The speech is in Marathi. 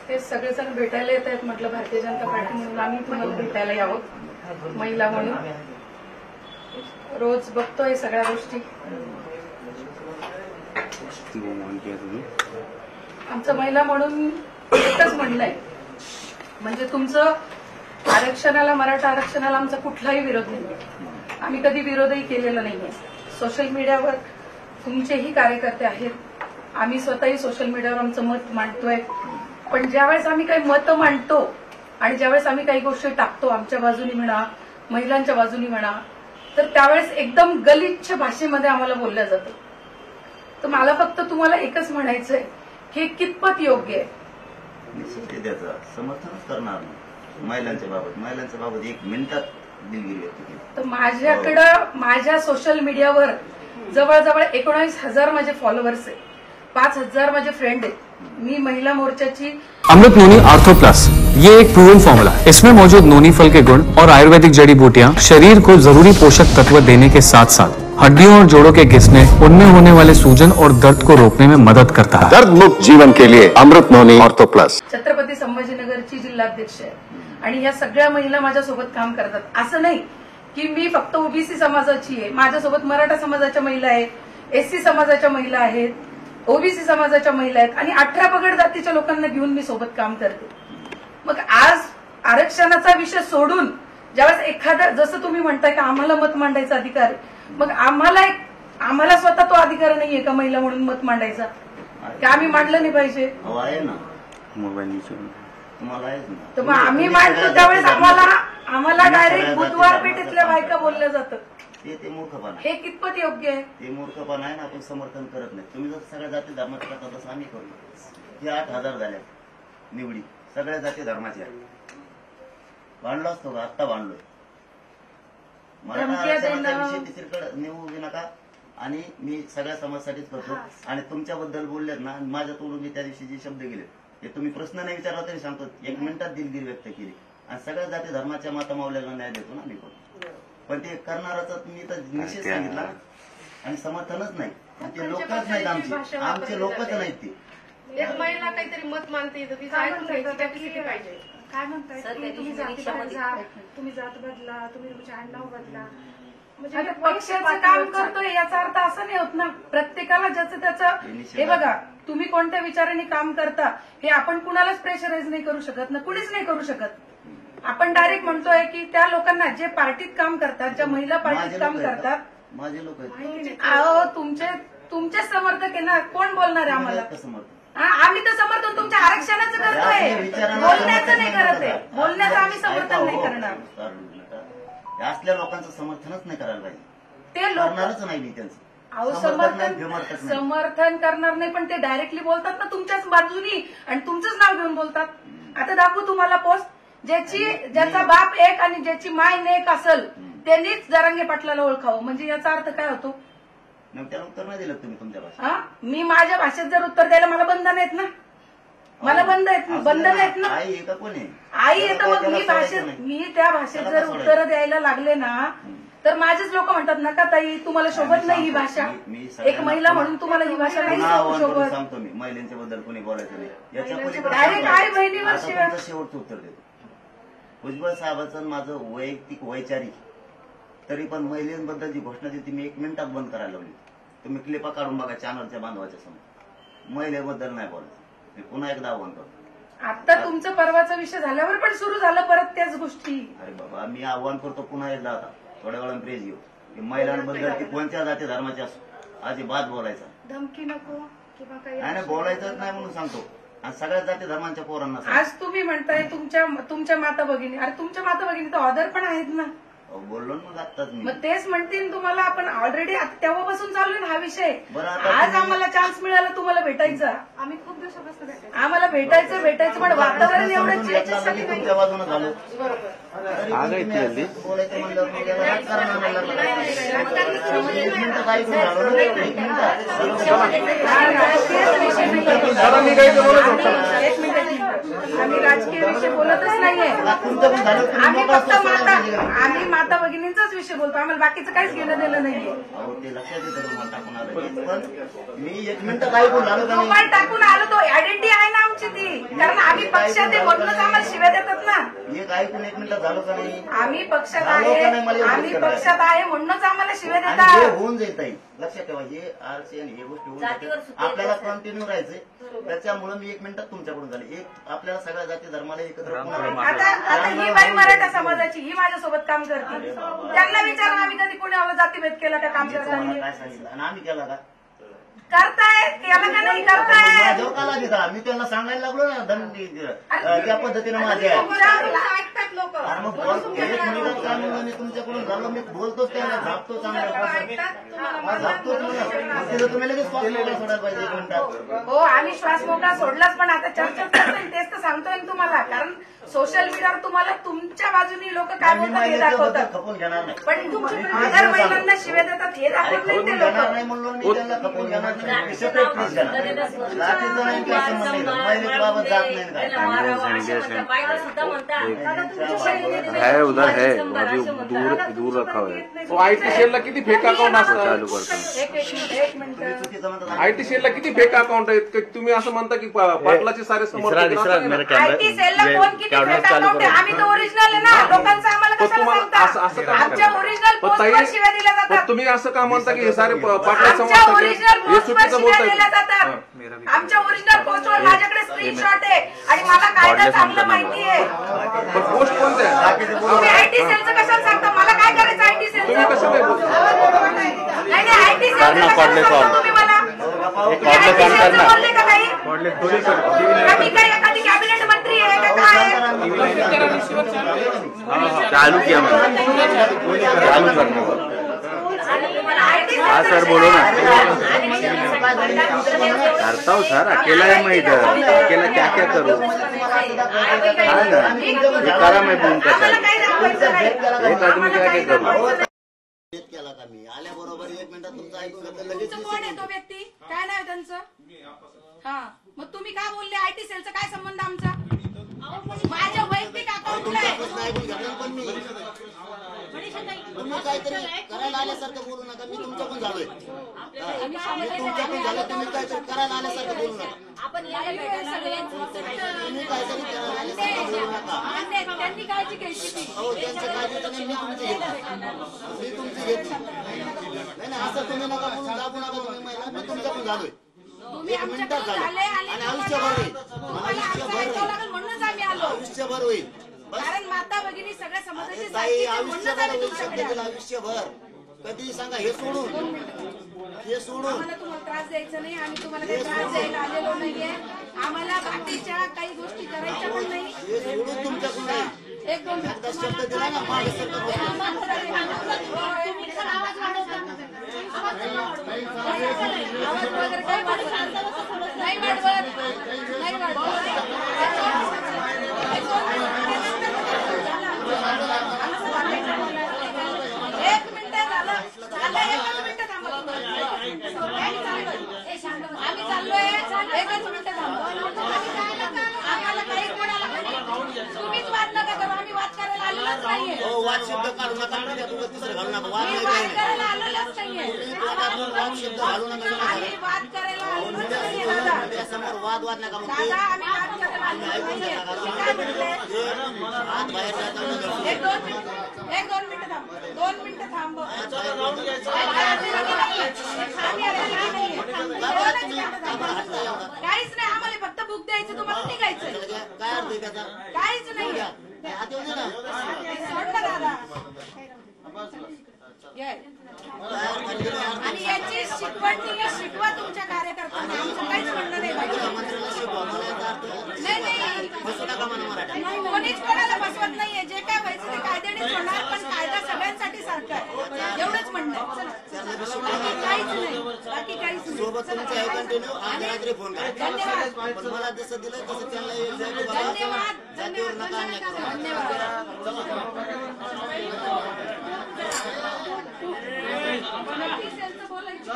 हे सगळेजण भेटायला येत आहेत म्हटलं भारतीय जनता पार्टी म्हणून आम्ही तुम्हाला भेटायला यावं महिला म्हणून. रोज बघतोय सगळ्या गोष्टी. आमचं महिला म्हणून एकच म्हणणं आहे, म्हणजे तुमचं आरक्षणाला, मराठा आरक्षणाला आमचा कुठलाही विरोध नाही. आम्ही कधी विरोधही केलेला नाहीये. सोशल मीडियावर तुमचेही कार्यकर्ते आहेत, आम्ही स्वतःही सोशल मीडियावर आमचं मत मांडतोय. पण ज्यावेळेस आम्ही काही मतं मांडतो आणि ज्यावेळेस आम्ही काही गोष्टी टाकतो आमच्या बाजूनी म्हणा, महिलांच्या बाजूनी म्हणा, तर त्यावेळेस एकदम गलिच्छ भाषेमध्ये आम्हाला बोललं जातं. तर मला फक्त तुम्हाला एकच म्हणायचंय की हे कितपत योग्य आहे. निश्चित त्याचं समर्थनच करणार नाही. महिलांच्या बाबत 1 मिनिटात दिलगिरी व्यक्त केली. तर माझ्याकडं माझ्या सोशल मीडियावर जवळजवळ 19,000 माझे फॉलोअर्स आहेत, 5,000 माझे फ्रेंड आहेत. मी महिला मोर्चाची अमृत नोनी आर्थो प्लस, ये एक प्रूवन फॉर्मूला है. इसमें मौजूद नोनी फल के गुण और आयुर्वेदिक जड़ी बूटियां शरीर को जरूरी पोषक तत्व देने के साथ साथ हड्डियों और जोड़ों के घिसने, उनमें होने वाले सूजन और दर्द को रोकने में मदद करता है. दर्द मुक्त जीवन के लिए अमृत नोनी आर्थो प्लस. छत्रपती संभाजीनगरची जिल्हाध्यक्ष आहे आणि ह्या सगळ्या महिला माझ्यासोबत काम करतात. असं नाही की मी फक्त ओबीसी समाजाची आहे, माझ्यासोबत मराठा समाजाच्या महिला आहेत, एससी समाजाच्या महिला आहेत, ओबीसी समाजाच्या महिला आहेत आणि 18 पगड जातीच्या लोकांना घेऊन मी सोबत काम करते. मग आज आरक्षणाचा विषय सोडून ज्यावेळेस एखादा, जसं तुम्ही म्हणताय की आम्हाला मत मांडायचा अधिकार आहे, मग आम्हाला स्वतः तो अधिकार नाहीये का महिला म्हणून मत मांडायचा, की आम्ही मांडलं नाही पाहिजे? आहे ना मोबाईल, तुम्हाला आहे ना. तर मग आम्ही मांडतो त्यावेळेस आम्हाला डायरेक्ट बुधवार पेठेतल्या बायका बोललं जातं. ते मूर्खपणा. हे कितपत योग्य आहे? ते मूर्खपणा आहे ना. आपण समर्थन करत नाही. तुम्ही जसं सगळ्या जाती धर्माच्या करता तसं आम्ही करू. हे 8,000 झाल्या निवडी, सगळ्या जाती धर्माच्या. भांडलो असतो का? आत्ता भांडलोय. मराठा आरक्षणाचा विषय तिसरीकडे नेऊ नका. आणि मी सगळ्या समाजासाठीच करतो. आणि तुमच्याबद्दल बोललेत ना, माझ्या तोडून मी त्या दिवशी जे शब्द गेले ते तुम्ही प्रश्न नाही विचारला तरी सांगतो. 1 मिनिटात दिलगिरी व्यक्त केली. आणि सगळ्या जाती धर्माच्या माता मावल्याला न्याय देतो ना मी. पण ते करणाराचा तुम्ही तर निषेध सांगितला आणि समर्थनच नाही. ते लोकच नाहीत आमचे लोकच नाहीत. ते एक महिला काहीतरी मत मानते, तिचं ऐकून घ्यायची कॅपॅसिटी पाहिजे. काय म्हणताय तुम्ही जातीबाहेर जा, तुम्ही जात बदला, तुम्ही तुमचे आडनाव बदला, म्हणजे पक्षाचं काम करतोय याचा अर्थ असा नाही होत ना. प्रत्येकाला ज्याचं त्याचं, हे बघा तुम्ही कोणत्या विचाराने काम करता हे आपण कुणालाच प्रेशराईज नाही करू शकत ना, कुणीच नाही करू शकत. आपण डायरेक्ट म्हणतोय की त्या लोकांना जे पार्टीत काम करतात, ज्या महिला पार्टीत काम करतात, माझे लोक अहो तुमचे समर्थक आहे ना. कोण बोलणार आहे आम्हाला? आम्ही तर समर्थन तुमच्या आरक्षणाचं करतोय, बोलण्याचं नाही करत आहे. बोलण्याचं आम्ही समर्थन नाही करणार. असल्या लोकांचं समर्थनच नाही करायला पाहिजे. ते करणारच नाही मी त्यांचं. अहो समर्थन करणार नाही, पण ते डायरेक्टली बोलतात ना तुमच्याच बाजूनी आणि तुमचंच नाव घेऊन बोलतात. आता दाखवू तुम्हाला पोस्ट, ज्याचा बाप एक आणि ज्याची माय नेक असेल त्यांनीच जरांगे पाटलाला ओळखावं. म्हणजे याचा अर्थ काय होतो? त्याला उत्तर नाही दिलं तुम्ही तुमच्या भाषेत. मी माझ्या भाषेत जर उत्तर द्यायला मला बंधन आहेत ना, मला बंधन आहेत ना. आई आहे का कोणी? आई येतं. मग मी त्या भाषेत जर उत्तर द्यायला लागले ना तर माझेच लोक म्हणतात नका ताई, तुम्हाला शोभत नाही ही भाषा. एक महिला म्हणून तुम्हाला ही भाषा नाही शोभत. सांगतो मी, महिलांच्या बद्दल कोणी बोलायचं नाही. याच्या डायरेक्ट आई बहिणीवर शिवाय. शेवटचं उत्तर देतो. भुजबळ साहेबांचं माझं वैयक्तिक वैचारिक, तरी पण महिलांबद्दल जी घोषणा दिली ती मी 1 मिनिटात बंद करायला लावली. तुम्ही क्लिपा काढून बघा चॅनलच्या बांधवाच्या समोर. महिलेबद्दल नाही बोलायचं. मी पुन्हा एकदा आव्हान करतो. आता तुमचं परवाचा विषय झाल्यावर पण सुरू झालं परत त्याच गोष्टी. अरे बाबा, मी आव्हान करतो पुन्हा एकदा, आता थोड्या वेळानं प्रेस घेऊ की महिलांबद्दल ती कोणत्या जाती धर्माची असो अजिबात बोलायचा. धमकी नको किंवा काही नाही बोलायचंच नाही म्हणून सांगतो. आणि सगळ्याच जाती धर्मांच्या पोरांना. आज तुम्ही म्हणताय तुमच्या माता भगिनी, अरे तुमच्या माता भगिनी तर ऑदर पण आहेत ना. बोललो मग आत्ताच मी. मग तेच म्हणतील तुम्हाला. आपण ऑलरेडी तेव्हापासून चालू आहे हा विषय. आज आम्हाला चान्स मिळाला तुम्हाला भेटायचा. आम्ही खूप दिवसापासून भेटायचं, आम्हाला भेटायचं पण वातावरण एवढं तुमच्या बाजूने झालं. आम्ही राजकीय विषय बोलतच नाहीये. आम्ही फक्त आम्ही माता भगिनींचाच विषय बोलतो. आम्हाला बाकीचं काहीच घेणं देणं नाहीये. ते लक्षात येतं. पण मी 1 मिनिट काय बोललो टाकून आलो तो आयडेंटिटी आहे ना आमची ती. कारण आम्ही पक्षात आहे म्हणूनच आम्हाला शिव्या देतात ना. एक ऐकून 1 मिनिट झालं का नाही? आम्ही पक्षात झालं का नाही मला आहे, एवढंच आम्ही करायचं. पक्षात आहे म्हणूनच आम्हाला शिव्या आणि हे देतात. होऊन जाईल ताई, लक्षात ठेवा, हे आरक्षण हे गोष्टी होऊन जातीवर जातात. सुद्धा आपल्याला येत कंटिन्यू राहायचंय. त्याच्यामुळे मी 1 मिनिटात तुमच्याकडून झाले. एक आपल्याला सगळ्या जाती धर्माला एकत्र पुन्हा आता ही बाई मराठा समाजाची, ही माझ्यासोबत काम करते. त्यांना विचारा आम्ही कधी पुणे जातीभेद केला का काम मी तुम्हाला करताना? काय सांगितलं आणि आम्ही केला का? करतायत, केला का नाही करतायत? माझ्यावर का लागेल? मी त्यांना सांगायला लागलो ना त्या पद्धतीने माझ्या ऐकतात लोक. अरे मग एक मिनिटात काय म्हणलं मी तुमच्याकडून झालं, मी बोलतोच त्याला झापतो चांगला झापतोच मग तिथं तुम्ही लगेच श्वास मोकळा सोडायला पाहिजे 1 मिनिटात. हो आम्ही श्वास मोकळा सोडलाच, पण आता चर्चेत करतोय तेच तर सांगतोय ना तुम्हाला. कारण सोशल मीडियावर तुम्हाला तुमच्या बाजूनी लोक काय मी बोलतात हे महिलेच्याबद्दल दाखवतात, खपून घेणार नाही. पण अदर महिलांना शिव्या देतात हे दाखवत नाही ते घेणार लोक. नाही म्हणून मी त्यांना खपून घेणार नाही. सेपरेट प्लीज घेणार. लाठीचं नाही काय संबंध नाही. महिलेच्या बाबत जात नाही काय. है उधर है अभी दूर रखा हुआ है. आयटी सेलला किती फेक अकाउंट असतात? चालू करतो. एक मिनिट. चुकीचं म्हणतात. आयटी सेलला किती फेक अकाउंट आहेत? की तुम्ही असं म्हणता की पाटलाचे सारे समर्थक आहेत, असं नाही ना? आयटी सेलला कोण किती फेक अकाउंट आहे? आम्ही तर ओरिजिनल आहे ना. लोकांचं आम्हाला पण कशाला तुम्हाला असं सांगता? का आमच्या ओरिजिनल पण पोस्टवर शिव्या दिल्या पण जातात. तुम्ही असं का म्हणता की हे सारे पाटला आमच्या समर्थक ओरिजिनल आहेत? हे पोस्टवर चुकीचं शिव्या दिल्या बोलताय. जातात. आमच्या ओरिजिनल पोस्टवर माझ्याकडे स्क्रीनशॉट आहे आणि मला कायदा चांगलं माहिती आहे. पण पोस्ट कोणते आहे? तुम्ही आयटी सेलचं कशाला सांगता? मला काय करायचं आयटी तुम्ही सेलचं? कसं काय बोलता? नाही आयटी सेलचं कशाला सांगता तुम्ही मला? तुम्ही आयटी सेलचं बोलले का काही? आम्ही काय एखादी कॅबिनेट मंत्री आहे का काय? चालू किया मैंने, चालू करने. हाँ सर बोलो ना. करता हूँ सर, अकेला है मैं इधर, अकेला क्या क्या करूँ? हाँ ना, ये करा मैं बूम का आम्हाला काही दाखवायचं नाही. एक आदमी क्या क्या करूँ? केला का मी आल्याबरोबर 1 मिनिटात तुमचं ऐकून घेतलं लगेच. तुमचं कोण आहे तो व्यक्ती? काय नाव आहे त्यांचं? हा मग तुम्ही का बोलले आयटी सेलचा काय संबंध आमचा? माझ्या वैयक्तिक अकाउंटला आहे. प्रश्न ऐकून घेतला पण मी तुम्ही काहीतरी करायला आल्यासारखं बोलू नका. मी तुमच्याकडून झालोय. मी तुमच्याकडून झालो. तुम्ही काहीतरी करायला आल्यासारखं बोलू नका. तुम्ही काहीतरी करायला आल्यासारखं बोलू नका. त्यांनी काळजी घ्यायची ती. अहो त्यांची काळजी तर नाही, मी तुमची घेतो. मी तुमची घेतो. नाही असं तुम्ही नका बोलून दाबू नका. तुम्ही महिला मी तुमच्याकडून झालोय. तुम्ही 1 मिनिटात आमच्याकडून झालं झाले आणि आणि आयुष्यभर होईल. तुम्हाला आमचं ऐकावं लागेल म्हणूनच आम्ही आलो. आयुष्यभर होईल. बस कारण माता भगिनी सगळ्या समाजाची ताई सारखीच आहे, म्हणूनच आयुष्यभर आम्ही होईल. तुमच्याकडे शब्द दिला आलो. आयुष्यभर. कधी सांगा हे सोडून हे सोडून आम्हाला तुम्हाला त्रास द्यायचा नाही. आम्ही तुम्हाला काही त्रास द्यायला आलेलो नाहीये. आम्हाला बाकीच्या काही गोष्टी करायच्या पण नाही. हे सोडून तुमच्याकडून नाही. 1-2 एकदा शब्द दिला ना माझ्यासारखं बोलू. आवाज वगैरे काही वाढवत नाही. नाही वाढवत. एक मिनिट झालं. एकच मिनिट थांबा. आम्ही चाललोय. एकच मिनिट थांबा. आम्हाला काही कोणाला तुम्हीच वाद नका करू. आम्ही वाद करायला आलेलोच नाहीये. हो वाद शब्द काढू नका. तिसरं घालू नका. वाद मी नाही वाद काही नाही. करायला आलेलोच नाहीये. वाद शब्द घालू नका. आम्ही वाद करायला आलेलोच नाहीये दादा. त्यासमोर वाद नका मग दादा आम्ही वाद करायला आलेलो नाहीये. मी काय म्हटले? हात बाहेर जाताना 1-2 मिनिटं थांब. 2 मिनिटं थांब. काहीच नाही. आम्हाला फक्त बुक द्यायचं, तुम्हाला निघायचं. काय अर्थ आहे त्याचा? काहीच नाही. हात येऊ दे ना. सोड ना दादा. घे. आणि याची शिकवण तुम्ही शिकवा तुमच्या कार्यकर्त्यांना. आमचं काहीच म्हणणं नाही बाकी. मंत्र्याला शिकवा. मला याचा अर्थ नाही बसू नका म्हणा मराठी. कोणीच कोणाला बसवत नाहीये. जे काय व्हायचं ते कायद्यानेच होणार, पण कायदा सगळ्यांसाठी सारखा आहे. एवढंच म्हणणं आहे. बाकी काहीच नाही. बाकी काहीच नाही. सोबत तुमचं आहे कंटिन्यू. आज रात्री फोन करा. धन्यवाद. पण मला जसं दिलं तसं त्यांना एक जागी बघा. धन्यवाद. जातीवर नका अन्याय करू. बोलायचं.